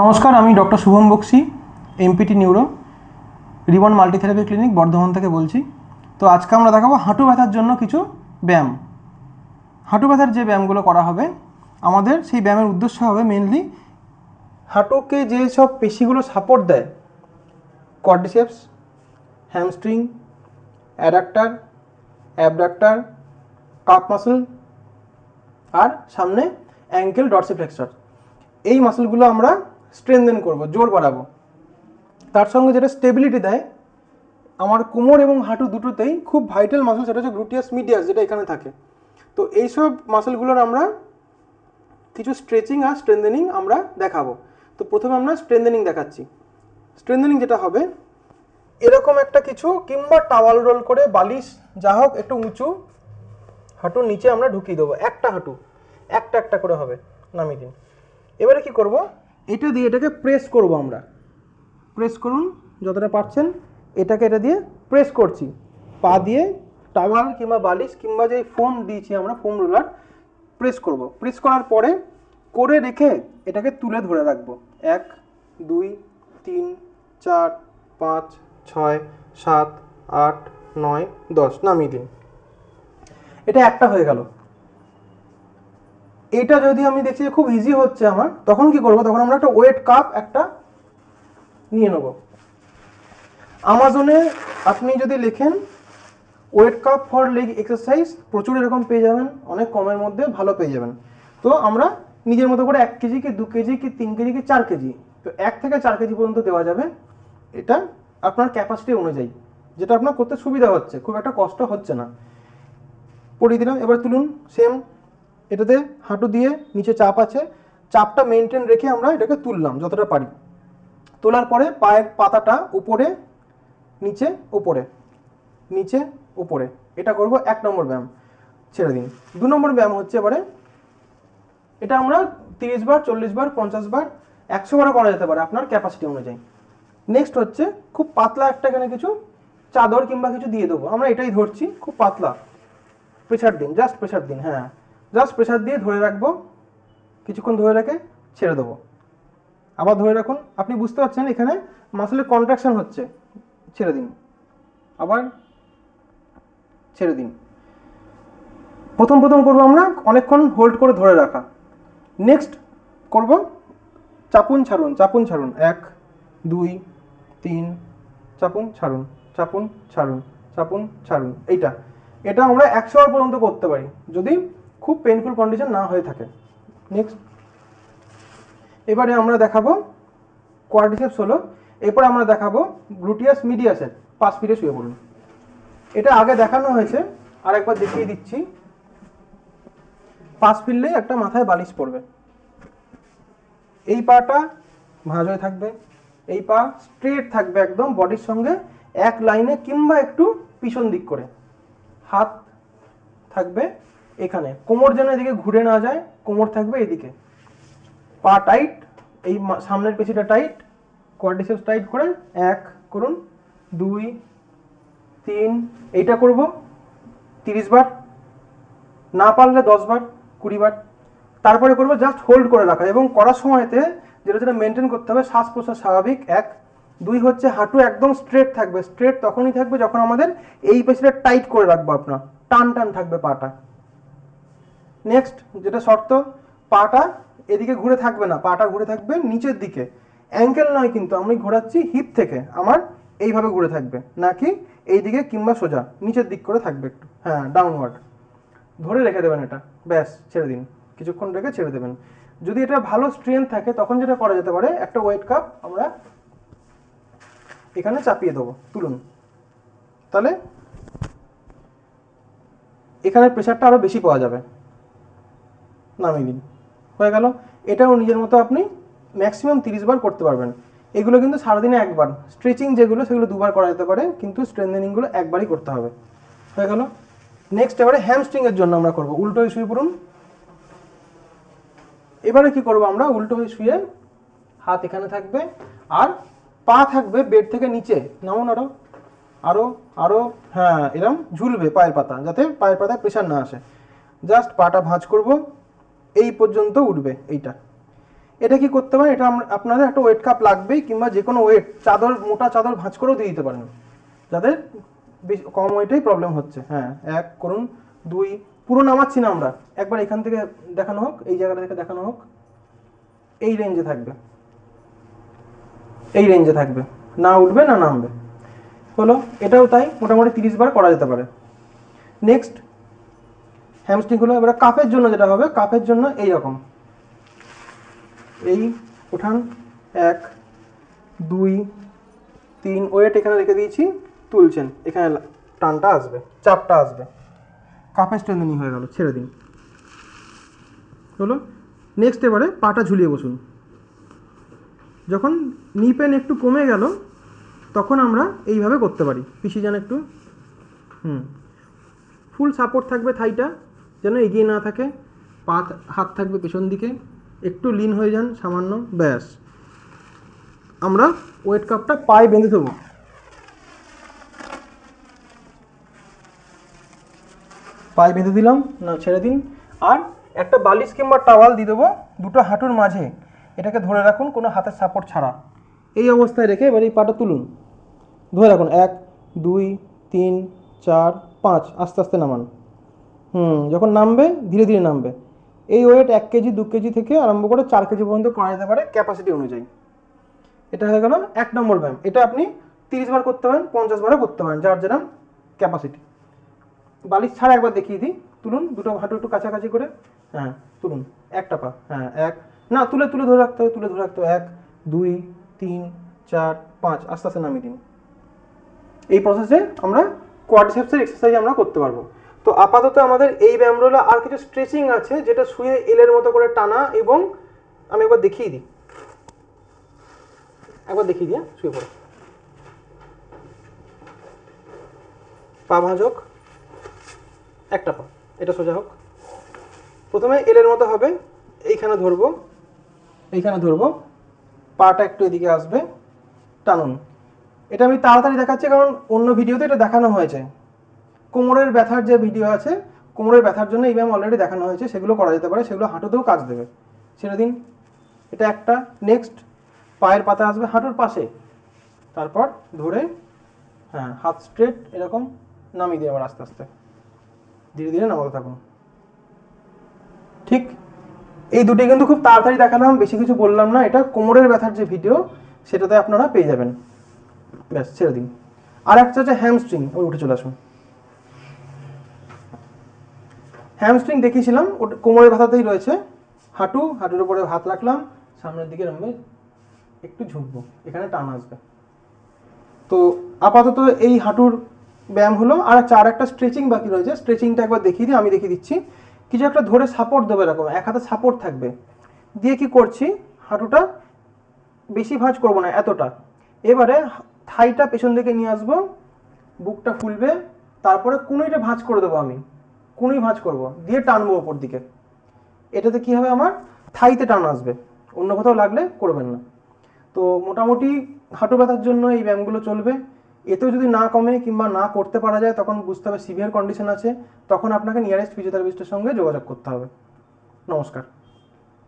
नमस्कार আমি doctor Shubham Bakshi MPT neuro reborn multitherapy clinic Bardhaman থেকে বলছি। তো আজকে আমরা দেখাবো হাঁটু ব্যথার জন্য কিছু ব্যায়াম। হাঁটু ব্যথার যে ব্যায়ামগুলো করা হবে আমাদের সেই ব্যায়ামের উদ্দেশ্য হবে মেইনলি হাঁটুকে যে সব পেশিগুলো সাপোর্ট দেয়, quadriceps, hamstring, adductor, abductor, calf muscle আর সামনে অ্যাঙ্কেল ডরসিফ্লেক্সর, এই মাসলগুলো আমরা স্ট্রেনথেন করব, জোর বাড়াবো। তার সঙ্গে যেটা স্টেবিলিটি দেয় আমার কোমর এবং হাঁটু দুটোতেই খুব ভাইটাল মাসল, সেটা হচ্ছে গ্লুটিয়াস মিডিয়াস, যেটা এখানে থাকে। তো এইসব মাসলগুলোর আমরা কিছু স্ট্রেচিং আর স্ট্রেনথেনিং আমরা দেখাবো। তো প্রথমে আমরা স্ট্রেনথেনিং দেখাচ্ছি। স্ট্রেনথেনিং যেটা হবে এরকম একটা কিছু কিংবা টাওয়াল রোল করে বালিশ যা হোক একটু উঁচু হাঁটুর নিচে আমরা ঢুকিয়ে দেবো। একটা হাঁটু একটা একটা করে হবে, নামিয়ে দিন। এবারে কি করব, এটা দিয়ে এটাকে প্রেস করব। আমরা প্রেস করুন যতটা পারছেন, এটাকে এটা দিয়ে প্রেস করছি পা দিয়ে। টাওয়াল কিংবা বালিশ কিংবা যে ফোম দিয়েছি আমরা, ফোম রোলার, প্রেস করব। প্রেস করার পরে করে রেখে এটাকে তুলে ধরে রাখবো। 1 2 3 4 5 6 7 8 9 10, নামিয়ে দিন। এটা একটা হয়ে গেল। এটা যদি আমি দেখছি খুব ইজি হচ্ছে আমার, তখন কি করব, তখন আমরা একটা ওয়েট কাপ একটা নিয়ে নেব। আমাজনে আপনি যদি লেখেন weight cuff for leg exercise, প্রচুর এরকম পেয়ে যাবেন, অনেক কমের মধ্যে ভালো পেয়ে যাবেন। তো আমরা নিজের মতো করে 1 কেজি কি 2 কেজি কি 3 কেজি কি 4 কেজি, তো 1 থেকে 4 কেজি পর্যন্ত দেওয়া যাবে। এটা আপনার ক্যাপাসিটি অনুযায়ী, যেটা আপনার করতে সুবিধা হচ্ছে, খুব একটা কষ্ট হচ্ছে না। পরিয়ে দিলাম। এবার তুলুন। সেম এটাতে হাঁটু দিয়ে নিচে চাপ আছে, চাপটা মেনটেন রেখে আমরা এটাকে তুললাম যতটা পারি। তোলার পরে পায়ের পাতাটা উপরে নিচে উপরে নিচে উপরে, এটা করব 1 নম্বর ব্যায়াম। ছেড়ে দিন। 2 নম্বর ব্যায়াম হচ্ছে এবারে, এটা আমরা 30 বার 40 বার 50 বার 100 বারও করা যেতে পারে আপনার ক্যাপাসিটি অনুযায়ী। নেক্সট হচ্ছে খুব পাতলা একটা এখানে কিছু চাদর কিংবা কিছু দিয়ে দেবো। আমরা এটাই ধরছি, খুব পাতলা। প্রেশার দিন, জাস্ট প্রেশার দিন। হ্যাঁ, জাস্ট প্রেশার দিয়ে ধরে রাখবো, কিছুক্ষণ ধরে রেখে ছেড়ে দেবো। আবার ধরে রাখুন। আপনি বুঝতে পারছেন এখানে মাসলের কন্ট্রাকশন হচ্ছে। ছেড়ে দিন, আবার ছেড়ে দিন। প্রথম করবো আমরা অনেকক্ষণ হোল্ড করে ধরে রাখা। নেক্সট করব চাপুন ছাড়ুন, চাপুন ছাড়ুন। 1 2 3, চাপুন ছাড়ুন, চাপুন ছাড়ুন, চাপুন ছাড়ুন। এটা আমরা 100 বার পর্যন্ত করতে পারি যদি খুব পেইনফুল কন্ডিশন না হয়ে থাকে। নেক্সট এবারে আমরা দেখাবো কোয়াড্রিসেপস হলো। এরপর আমরা দেখাবো গ্লুটিয়াস মিডিয়াসের। পাশ ফিরে শুয়ে পড়ুন। এটা আগে দেখানো হয়েছে, আর একবার দেখিয়ে দিচ্ছি। পাশ ফিরলেই একটা মাথায় বালিশ পড়বে। এই পাটা ভাঁজ হয়ে থাকবে, এই পা স্ট্রেট থাকবে একদম বডির সঙ্গে এক লাইনে কিংবা একটু পিছন দিক করে। হাত থাকবে এখানে, কোমর যেন এদিকে ঘুরে না যায়, কোমর থাকবে এদিকে। পা টাইট, এই সামনের পেশিটা টাইট, কোয়াড্রিসেপস টাইট করে 1 করুন, 2 3, এইটা করব 30 বার, না পারলে 10 বার 20 বার। তারপরে করবো জাস্ট হোল্ড করে রাখা, এবং করার সময়তে যেটা মেনটেন করতে হবে শ্বাস প্রশ্বাস স্বাভাবিক। 1 2 হচ্ছে হাঁটু একদম স্ট্রেট থাকবে। স্ট্রেট তখনই থাকবে যখন আমাদের এই পেশিটা টাইট করে রাখবো, আপনার টান টান থাকবে পাটা। নেক্সট যেটা শর্ত, পাটা এদিকে ঘুরে থাকবে না, পাটা ঘুরে থাকবে নিচের দিকে। অ্যাঙ্কেল নয় কিন্তু, আমি ঘোরাচ্ছি হিপ থেকে, আমার এইভাবে ঘুরে থাকবে, নাকি এইদিকে কিংবা সোজা নিচের দিক করে থাকবে একটু। হ্যাঁ, ডাউনওয়ার্ড ধরে রেখে দেবেন এটা, ব্যাস ছেড়ে দিন। কিছুক্ষণ রেখে ছেড়ে দেবেন। যদি এটা ভালো স্ট্রেংথ থাকে তখন যেটা করা যেতে পারে, একটা ওয়েট কাপ আমরা এখানে চাপিয়ে দেবো। তুলুন, তাহলে এখানে প্রেশারটা আরো বেশি পাওয়া যাবে। নামিয়ে দিন। হয়ে গেল। এটাও নিজের মতো আপনি ম্যাক্সিমাম 30 বার করতে পারবেন। এগুলো কিন্তু সারাদিনে একবার। স্ট্রেচিং যেগুলো সেগুলো 2 বার করা যেতে পারে, কিন্তু স্ট্রেনথেনিংগুলো একবারই করতে হবে। হয়ে গেল। নেক্সট এবারে হ্যামস্ট্রিং এর জন্য আমরা করব। উল্টো হয়ে শুয়ে পড়ুন। এবারে কি করব, আমরা উল্টো হয়ে শুয়ে হাত এখানে থাকবে আর পা থাকবে বেড থেকে নিচে। নামুন আরো আরো আরো, হ্যাঁ এরকম ঝুলবে পায়ের পাতা, যাতে পায়ের পাতায় প্রেশার না আসে। জাস্ট পাটা ভাঁজ করব, এই পর্যন্ত উঠবে এইটা। এটা কি করতে পারেন, এটা আপনাদের একটা ওয়েট কাপ লাগবেই, কিংবা যে কোনো ওয়েট চাদর, মোটা চাদর ভাঁজ করেও দিয়ে দিতে পারেন যাদের কম ওয়েটেই প্রবলেম হচ্ছে। হ্যাঁ, 1 করুন, 2, পুরো নামাচ্ছি না আমরা, একবার এখান থেকে দেখানো হোক, এই জায়গাটা থেকে দেখানো হোক, এই রেঞ্জে থাকবে, এই রেঞ্জে থাকবে, না উঠবে না নামবে। হলো, এটাও তাই, মোটামুটি 30 বার করা যেতে পারে। নেক্সট হ্যামস্ট্রিং হলো। এবার কাফের জন্য যেটা হবে, কাফের জন্য এই রকম, এই উঠান, 1, 2, 3, ওয়েট এখানে রেখে দিয়েছি, তুলছেন, এখানে টানটা আসবে, চাপটা আসবে, কাফের স্ট্রেন্থেনিং হয়ে গেল, ছেড়ে দিন। হলো। নেক্সট এবারে পাটা ঝুলিয়ে বসুন। যখন নি পেন একটু কমে গেল তখন আমরা এইভাবে করতে পারি, পিছিয়ে যান একটু, ফুল সাপোর্ট থাকবে থাইটা, যেন এগিয়ে না থাকে, পা হাত থাকবে পেছন দিকে, একটু লিন হয়ে যান সামান্য, ব্যাস। আমরা ওয়েট কাপটা পায়ে বেঁধে দেবো, পায়ে বেঁধে দিলাম, না ছেড়ে দিন। আর একটা বালিশ কিংবা টাওয়াল দিয়ে দেবো দুটো হাঁটুর মাঝে, এটাকে ধরে রাখুন কোনো হাতের সাপোর্ট ছাড়া, এই অবস্থায় রেখে এবার এই পাটা তুলুন, ধরে রাখুন, 1, 2, 3, 4, 5, আস্তে আস্তে নামান। যখন নামবে ধীরে ধীরে নামবে। এই ওয়েট 1 কেজি 2 কেজি থেকে আরম্ভ করে 4 কেজি পর্যন্ত করা যেতে পারে ক্যাপাসিটি অনুযায়ী। এটা হয়ে গেল 1 নম্বর ব্যায়াম। এটা আপনি 30 বার করতে পারেন, 50 বারও করতে পারেন, যার যেরকম ক্যাপাসিটি। বালিশ ছাড়া একবার দেখিয়ে দিই, তুলুন দুটো হাঁটু একটু কাছাকাছি করে, হ্যাঁ তুলুন, একটা পা, হ্যাঁ 1, না তুলে তুলে ধরে রাখতে হবে, তুলে ধরে রাখতে হবে, 1, 2, 3, 4, 5, আস্তে আস্তে নামিয়ে দিন। এই প্রসেসে আমরা কোয়াড্রিসেপসের এক্সারসাইজ আমরা করতে পারবো। তো আপাতত আমাদের এই ব্যায়ামগুলো, আর কিছু স্ট্রেচিং আছে যেটা শুয়ে এলের মতো করে টানা, এবং আমি একবার দেখিয়ে দিই, শুয়ে পড়ো, পা ভাঁজ হোক, একটা পা, এটা সোজা হোক। প্রথমে এলের মতো হবে, এইখানে ধরবো, পাটা একটু এদিকে আসবে, টানুন। এটা আমি তাড়াতাড়ি দেখাচ্ছি কারণ অন্য ভিডিওতে এটা দেখানো হয়েছে। কোমরের ব্যথার যে ভিডিও আছে, কোমরের ব্যথার জন্য এই ব্যায়াম অলরেডি দেখানো হয়েছে, সেগুলো করা যেতে পারে, সেগুলো হাঁটুতেও কাজ দেবে। ছেড়ে দিন, এটা একটা। নেক্সট পায়ের পাতা আসবে হাঁটুর পাশে, তারপর ধরে, হ্যাঁ হাত স্ট্রেট এরকম নামিয়ে দিয়ে আবার আস্তে আস্তে ধীরে ধীরে নামাতে থাকুন। ঠিক, এই দুটি কিন্তু খুব তাড়াতাড়ি দেখালাম, বেশি কিছু বললাম না। এটা কোমরের ব্যথার যে ভিডিও, সেটাতে আপনারা পেয়ে যাবেন। ব্যাস, ছেড়ে দিন। আর একটা হচ্ছে হ্যামস্ট্রিং, ওই উঠে চলে আসুন। হ্যামস্ট্রিং দেখিয়েছিলাম, ওটা কোমরের ব্যথাতেই রয়েছে। হাঁটুর উপরে হাত রাখলাম, সামনের দিকে নামবে, একটু ঝুঁকবো, এখানে টান আসবে। তো আপাতত এই হাঁটুর ব্যায়াম হলো। আর একটা স্ট্রেচিং বাকি রয়েছে, স্ট্রেচিংটা একবার দেখিয়ে দিই, আমি দেখিয়ে দিচ্ছি। কিছু একটা ধরে সাপোর্ট দেবে, এরকম এক হাতে সাপোর্ট থাকবে, দিয়ে কি করছি, হাঁটুটা বেশি ভাঁজ করবো না, এতটা। এবারে থাইটা পেছন দিকে নিয়ে আসবো, বুকটা ফুলবে, তারপরে কুনুইটা ভাঁজ করে দেবো, আমি কুনুই ভাঁজ করবো, দিয়ে টানবো ওপর দিকে। এটাতে কি হবে, আমার থাইতে টান আসবে, অন্য কোথাও লাগলে করবেন না। তো মোটামুটি হাঁটু ব্যথার জন্য এই ব্যায়ামগুলো চলবে। এতেও যদি না কমে কিংবা না করতে পারা যায়, তখন বুঝতে হবে সিভিয়ার কন্ডিশন আছে, তখন আপনাকে নিয়ারেস্ট ফিজিওথেরাপিস্টের সঙ্গে যোগাযোগ করতে হবে। নমস্কার।